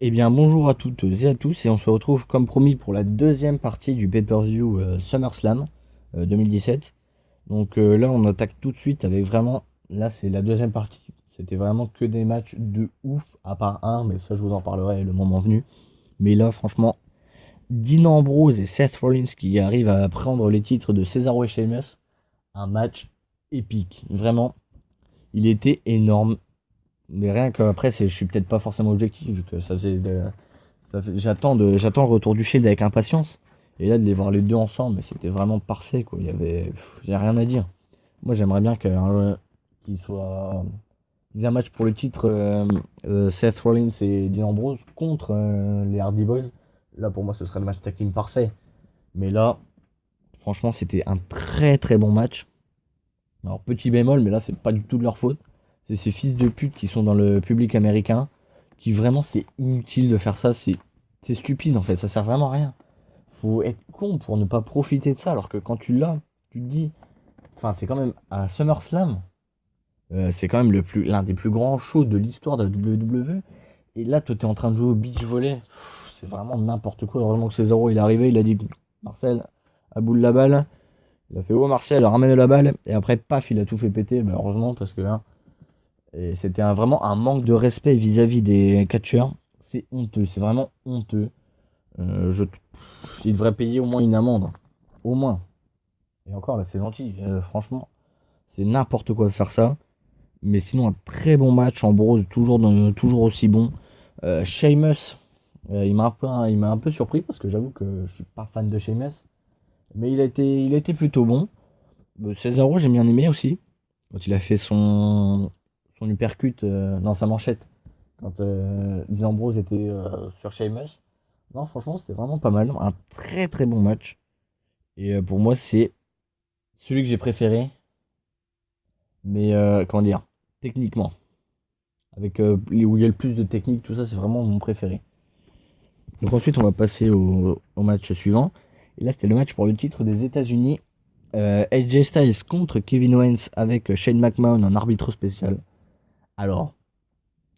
Eh bien, bonjour à toutes et à tous, et on se retrouve comme promis pour la deuxième partie du pay-per-view SummerSlam 2017. Donc là, on attaque tout de suite avec vraiment. Là, c'est la deuxième partie. C'était vraiment que des matchs de ouf, à part un, mais ça, je vous en parlerai le moment venu. Mais là, franchement, Dean Ambrose et Seth Rollins qui arrivent à prendre les titres de Cesaro et Sheamus, un match épique. Vraiment, il était énorme. Mais rien qu'après, je suis peut-être pas forcément objectif, vu que j'attends le retour du Shield avec impatience. Et là, de les voir les deux ensemble, mais c'était vraiment parfait, quoi. Il y a rien à dire. Moi, j'aimerais bien qu'il soit, qu'ils aient un match pour le titre Seth Rollins et Dean Ambrose contre les Hardy Boys. Là, pour moi, ce serait le match tag team parfait. Mais là, franchement, c'était un très très bon match. Alors, petit bémol, mais là, c'est pas du tout de leur faute. C'est ces fils de pute qui sont dans le public américain, qui vraiment, c'est inutile de faire ça. C'est stupide, en fait. Ça sert vraiment à rien. Faut être con pour ne pas profiter de ça, alors que quand tu l'as, tu te dis, enfin, t'es quand même à SummerSlam. C'est quand même l'un des plus grands shows de l'histoire de la WWE. Et là, toi, t'es en train de jouer au beach volley. C'est vraiment n'importe quoi. Heureusement que Cesaro, il est arrivé, il a dit, Marcel, à bout de la balle. Il a fait, oh Marcel, ramène la balle. Et après, paf, il a tout fait péter. Bah, heureusement, parce que là, et c'était vraiment un manque de respect vis-à-vis des catcheurs. C'est honteux, c'est vraiment honteux. Il devrait payer au moins une amende. Au moins. Et encore, là, c'est gentil. Franchement, c'est n'importe quoi de faire ça. Mais sinon, un très bon match. Ambrose, toujours aussi bon. Sheamus, il m'a un peu surpris parce que j'avoue que je suis pas fan de Sheamus. Mais il a été plutôt bon. Cesaro, j'ai bien aimé aussi. Quand il a fait son uppercut dans sa manchette. Quand Dean Ambrose était sur Sheamus. Non, franchement, c'était vraiment pas mal. Un très très bon match. Et pour moi, c'est celui que j'ai préféré. Mais comment dire, techniquement. Avec où il y a le plus de technique, tout ça, c'est vraiment mon préféré. Donc ensuite, on va passer au match suivant. Et là, c'était le match pour le titre des États-Unis. AJ Styles contre Kevin Owens avec Shane McMahon en arbitre spécial. Alors,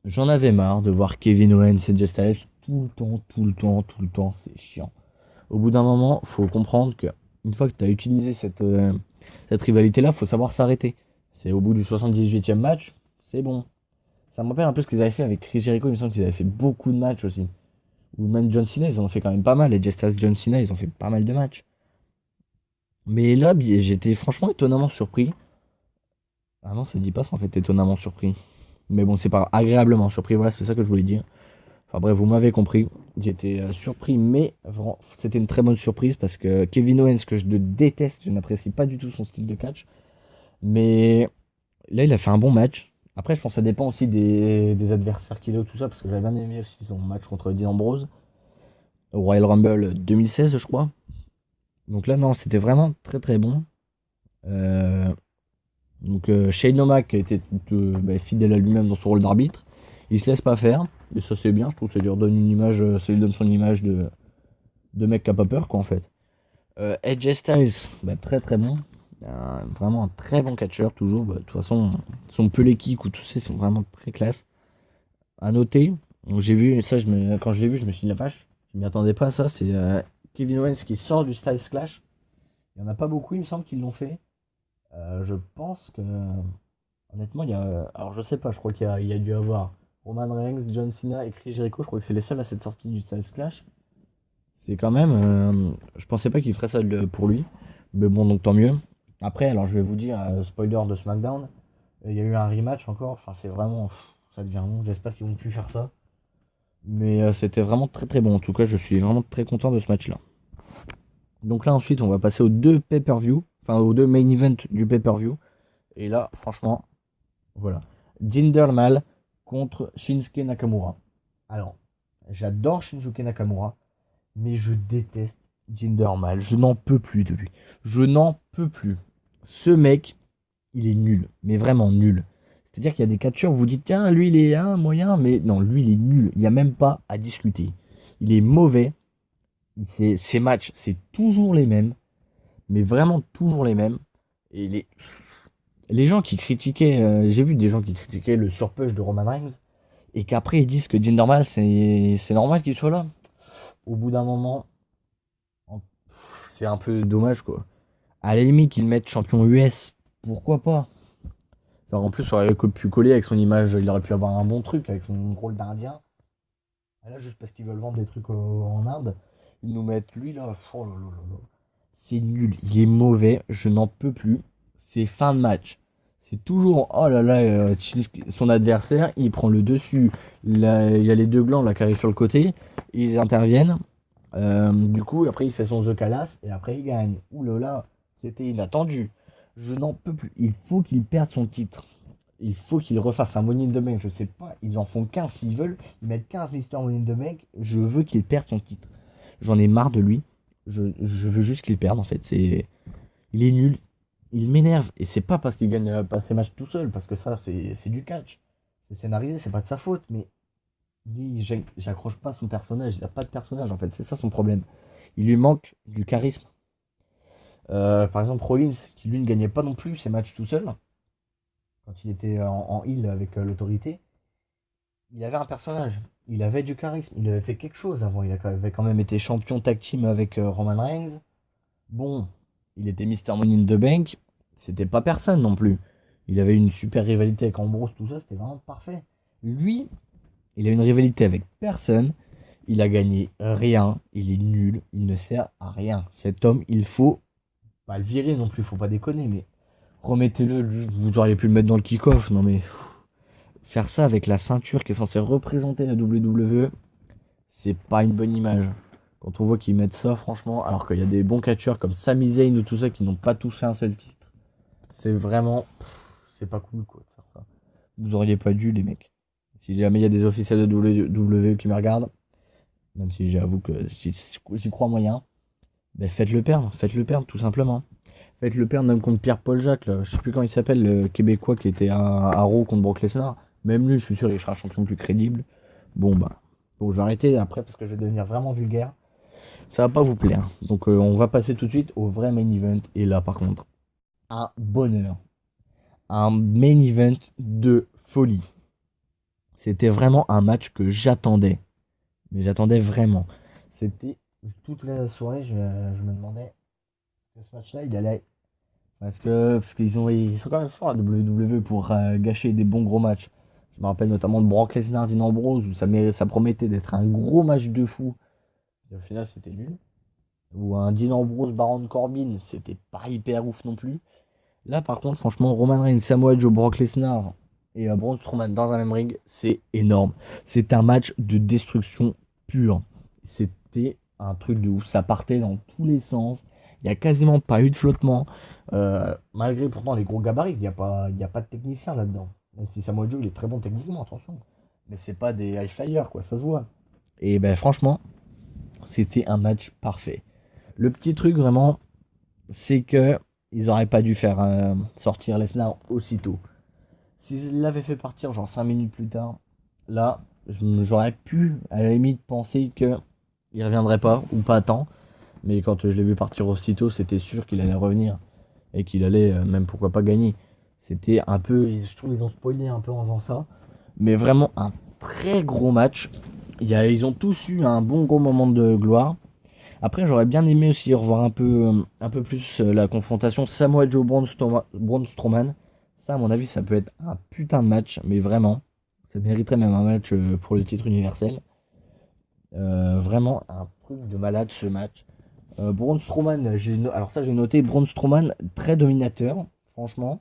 j'en avais marre de voir Kevin Owens et AJ Styles tout le temps, tout le temps, tout le temps. C'est chiant. Au bout d'un moment, faut comprendre que une fois que tu as utilisé cette rivalité-là, faut savoir s'arrêter. C'est au bout du 78e match, c'est bon. Ça me rappelle un peu ce qu'ils avaient fait avec Chris Jericho, il me semble qu'ils avaient fait beaucoup de matchs aussi. Ou même John Cena, ils en ont fait quand même pas mal. Et Just as John Cena, ils ont fait pas mal de matchs. Mais là, j'étais franchement étonnamment surpris. Ah non, ça dit pas ça en fait, étonnamment surpris. Mais bon, c'est pas agréablement surpris, voilà, c'est ça que je voulais dire. Enfin bref, vous m'avez compris. J'étais surpris, mais c'était une très bonne surprise parce que Kevin Owens, que je déteste, je n'apprécie pas du tout son style de catch. Mais là, il a fait un bon match. Après, je pense que ça dépend aussi des adversaires qu'il a, tout ça, parce que j'avais bien aimé aussi son match contre Dean Ambrose au Royal Rumble 2016, je crois. Donc là, non, c'était vraiment très très bon. Euh, Shane O'Mac a été fidèle à lui-même dans son rôle d'arbitre. Il se laisse pas faire. Et ça, c'est bien, je trouve. Ça lui redonne une image, ça lui donne son image de mec qui a pas peur, quoi, en fait. AJ Styles, très très bon. Vraiment un très bon catcheur, toujours. De toute façon, son pelé kick ou tout ça, sont vraiment très classe. À noter, donc j'ai vu, ça, quand je l'ai vu, je me suis dit la vache, je m'y attendais pas à ça. C'est Kevin Owens qui sort du Styles Clash. Il n'y en a pas beaucoup, il me semble, qu'ils l'ont fait. Je pense que, honnêtement, alors je sais pas, je crois il y a dû avoir Roman Reigns, John Cena et Chris Jericho. Je crois que c'est les seuls à cette sortie du Styles Clash. C'est quand même. Je pensais pas qu'il ferait ça pour lui. Mais bon, donc tant mieux. Après, alors je vais vous dire, spoiler de SmackDown, il y a eu un rematch encore. Enfin, c'est vraiment. Ça devient long. J'espère qu'ils vont plus faire ça. Mais c'était vraiment très très bon. En tout cas, je suis vraiment très content de ce match-là. Donc là, ensuite, on va passer aux deux pay-per-view. Enfin, aux deux main events du pay-per-view. Et là, franchement, voilà. Jinder Mahal contre Shinsuke Nakamura. Alors, j'adore Shinsuke Nakamura. Mais je déteste Jinder Mahal. Je n'en peux plus de lui. Je n'en peux plus. Ce mec, il est nul. Mais vraiment nul. C'est-à-dire qu'il y a des catcheurs, vous dites, tiens, lui, il est un moyen. Mais non, lui, il est nul. Il n'y a même pas à discuter. Il est mauvais. Ses matchs, c'est toujours les mêmes. Mais vraiment toujours les mêmes. Et les gens qui critiquaient, j'ai vu des gens qui critiquaient le surpush de Roman Reigns. et qu'après ils disent que Jinder Mahal c'est normal qu'il soit là. Au bout d'un moment, c'est un peu dommage quoi. À la limite qu'ils mettent champion US, pourquoi pas? Alors, en plus, ça aurait pu coller avec son image, il aurait pu avoir un bon truc avec son rôle d'Indien. Et là, juste parce qu'ils veulent vendre des trucs en Inde, ils nous mettent lui là. Oh là là là là. C'est nul, il est mauvais, je n'en peux plus. C'est fin de match. C'est toujours, oh là là, son adversaire, il prend le dessus. Là, il y a les deux glands là qui arrivent sur le côté, ils interviennent. Du coup, après, il fait son The Calas et après, il gagne. Ouh là là, c'était inattendu. Je n'en peux plus. Il faut qu'il perde son titre. Il faut qu'il refasse un Money in the Bank. Je sais pas, ils en font 15 s'ils veulent. Ils mettent 15 Mister Money in the Bank. Je veux qu'il perde son titre. J'en ai marre de lui. Je veux juste qu'il perde en fait. Il est nul. Il m'énerve. Et c'est pas parce qu'il gagne pas ses matchs tout seul. Parce que ça, c'est du catch. C'est scénarisé, c'est pas de sa faute. Mais lui, j'accroche pas son personnage. Il a pas de personnage en fait. C'est ça son problème. Il lui manque du charisme. Par exemple, Rollins, qui lui ne gagnait pas non plus ses matchs tout seul, quand il était en heal avec l'autorité, il avait un personnage. Il avait du charisme. Il avait fait quelque chose avant. Il avait quand même été champion tag team avec Roman Reigns. Bon, il était Mister Money in the Bank. C'était pas personne non plus. Il avait une super rivalité avec Ambrose, tout ça, c'était vraiment parfait. Lui, il a une rivalité avec personne. Il a gagné rien. Il est nul. Il ne sert à rien. Cet homme, il faut pas le virer non plus. Faut pas déconner, mais remettez-le. Vous auriez pu le mettre dans le kick-off. Non mais faire ça avec la ceinture qui est censée représenter la WWE, c'est pas une bonne image. Quand on voit qu'ils mettent ça, franchement, alors qu'il y a des bons catcheurs comme Sami Zayn ou tout ça qui n'ont pas touché un seul titre, c'est vraiment. C'est pas cool quoi de faire ça. Vous auriez pas dû, les mecs. Si jamais il y a des officiels de WWE qui me regardent, même si j'avoue que j'y crois moyen, ben faites-le perdre tout simplement. Faites-le perdre même contre Pierre-Paul Jacques, là. Je sais plus comment il s'appelle, le Québécois qui était à Raw contre Brock Lesnar. Même lui, je suis sûr, il sera un champion plus crédible. Bon, bah. Bon, je vais arrêter après parce que je vais devenir vraiment vulgaire. Ça va pas vous plaire. Donc, on va passer tout de suite au vrai main event. Et là, par contre, un bonheur. Un main event de folie. C'était vraiment un match que j'attendais. Mais j'attendais vraiment. C'était toute la soirée, je me demandais que ce match-là, il allait. Parce qu'ils sont quand même forts à WWE pour gâcher des bons gros matchs. Je me rappelle notamment de Brock Lesnar, Dean Ambrose, où ça promettait d'être un gros match de fou. Et au final, c'était nul. Ou un Dean Ambrose, Baron Corbin, c'était pas hyper ouf non plus. Là, par contre, franchement, Roman Reigns, Samoa Joe, Brock Lesnar et Braun Strowman dans un même ring, c'est énorme. C'est un match de destruction pure. C'était un truc de ouf. Ça partait dans tous les sens. Il n'y a quasiment pas eu de flottement. Malgré pourtant les gros gabarits, il y a pas de technicien là-dedans. Même si Samoa Joe, il est très bon techniquement, attention. Mais c'est pas des high flyers, quoi, ça se voit. Et ben franchement, c'était un match parfait. Le petit truc vraiment, c'est que ils auraient pas dû faire sortir Lesnar aussitôt. S'ils l'avaient fait partir genre 5 minutes plus tard, là, j'aurais pu à la limite penser que il reviendrait pas ou pas à temps. Mais quand je l'ai vu partir aussitôt, c'était sûr qu'il allait revenir et qu'il allait même pourquoi pas gagner. C'était un peu, je trouve qu'ils ont spoilé un peu en faisant ça, mais vraiment un très gros match. Ils ont tous eu un bon gros moment de gloire. Après, j'aurais bien aimé aussi revoir un peu plus la confrontation Samoa Joe Braun Strowman. Ça, à mon avis, ça peut être un putain de match, mais vraiment, ça mériterait même un match pour le titre universel. Vraiment un truc de malade ce match. Braun Strowman, alors ça j'ai noté Braun Strowman très dominateur, franchement.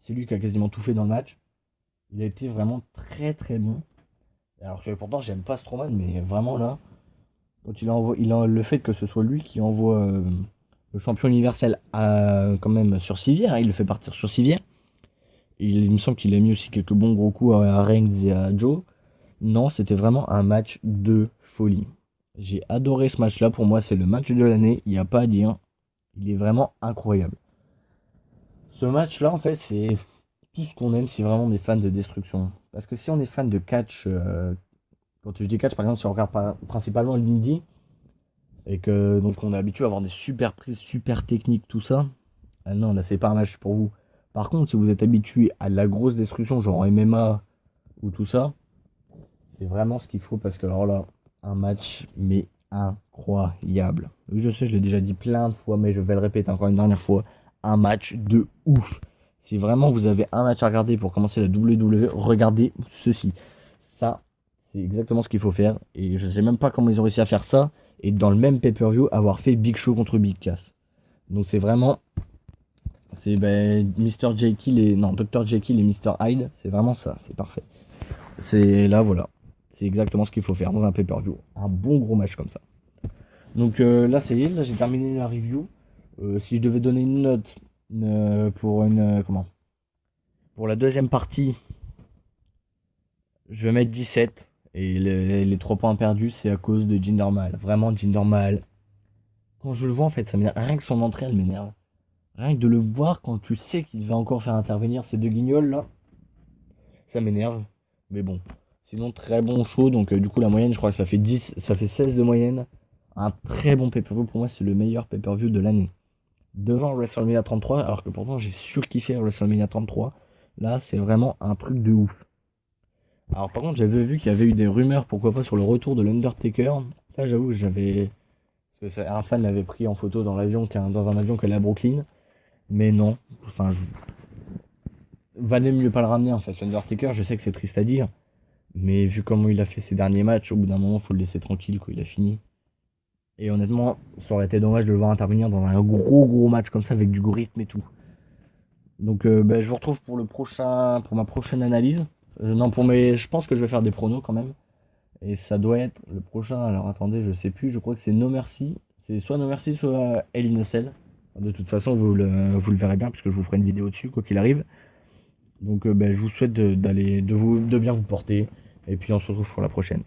C'est lui qui a quasiment tout fait dans le match. Il a été vraiment très très bon. Alors que pourtant j'aime pas Strowman, mais vraiment là, quand le fait que ce soit lui qui envoie le champion universel quand même sur civière, hein, il le fait partir sur civière. Il me semble qu'il a mis aussi quelques bons gros coups à Reigns et à Joe. Non, c'était vraiment un match de folie. J'ai adoré ce match-là. Pour moi, c'est le match de l'année. Il n'y a pas à dire. Il est vraiment incroyable. Ce match-là, en fait, c'est tout ce qu'on aime si vraiment on est fan de destruction. Parce que si on est fan de catch, quand je dis catch, par exemple, si on regarde principalement l'indie, et que donc on est habitué à avoir des super prises, super techniques, tout ça, ah non, là, c'est pas un match pour vous. Par contre, si vous êtes habitué à la grosse destruction, genre MMA ou tout ça, C'est vraiment ce qu'il faut parce que alors là, un match, mais incroyable. Oui, je sais, je l'ai déjà dit plein de fois, mais je vais le répéter encore une dernière fois. Un match de ouf. Si vraiment vous avez un match à regarder pour commencer la WWE, regardez ceci. Ça, c'est exactement ce qu'il faut faire. Et je sais même pas comment ils ont réussi à faire ça. Et dans le même pay-per-view, avoir fait Big Show contre Big Cass. Donc c'est vraiment. C'est ben, Mr. Jekyll et. Non, Dr. Jekyll et Mr. Hyde. C'est vraiment ça. C'est parfait. C'est là, voilà. C'est exactement ce qu'il faut faire dans un pay-per-view. Un bon gros match comme ça. Donc là, ça y est, là j'ai terminé la review. Si je devais donner une note pour comment? Pour la deuxième partie, je vais mettre 17. Et les 3 points perdus, c'est à cause de Jinder Mahal. Vraiment, Jinder Mahal. Quand je le vois, en fait, ça m'énerve. Rien que son entrée, elle m'énerve. Rien que de le voir quand tu sais qu'il va encore faire intervenir ces deux guignols là, ça m'énerve. Mais bon. Sinon, très bon show. Donc, du coup, la moyenne, je crois que ça fait 10, ça fait 16 de moyenne. Un très bon pay-per-view. Pour moi, c'est le meilleur pay-per-view de l'année. Devant WrestleMania 33, alors que pourtant, j'ai surkiffé WrestleMania 33. Là, c'est vraiment un truc de ouf. Alors, par contre, j'avais vu qu'il y avait eu des rumeurs, pourquoi pas, sur le retour de l'Undertaker. Là, j'avoue, j'avais. Parce que un fan l'avait pris en photo dans l'avion, dans un avion qui allait à Brooklyn. Mais non. Enfin, valait mieux pas le ramener en fait. L'Undertaker, je sais que c'est triste à dire. Mais vu comment il a fait ses derniers matchs, au bout d'un moment, faut le laisser tranquille, quoi. Il a fini. Et honnêtement, ça aurait été dommage de le voir intervenir dans un gros match comme ça avec du gros rythme et tout. Donc ben, je vous retrouve pour pour ma prochaine analyse. Non, je pense que je vais faire des pronos quand même. Et ça doit être le prochain. Alors attendez, je sais plus. Je crois que c'est No Mercy. C'est soit No Mercy, soit Hell in a Cell. De toute façon, vous le verrez bien puisque je vous ferai une vidéo dessus, quoi qu'il arrive. Donc ben, je vous souhaite de bien vous porter. Et puis on se retrouve pour la prochaine.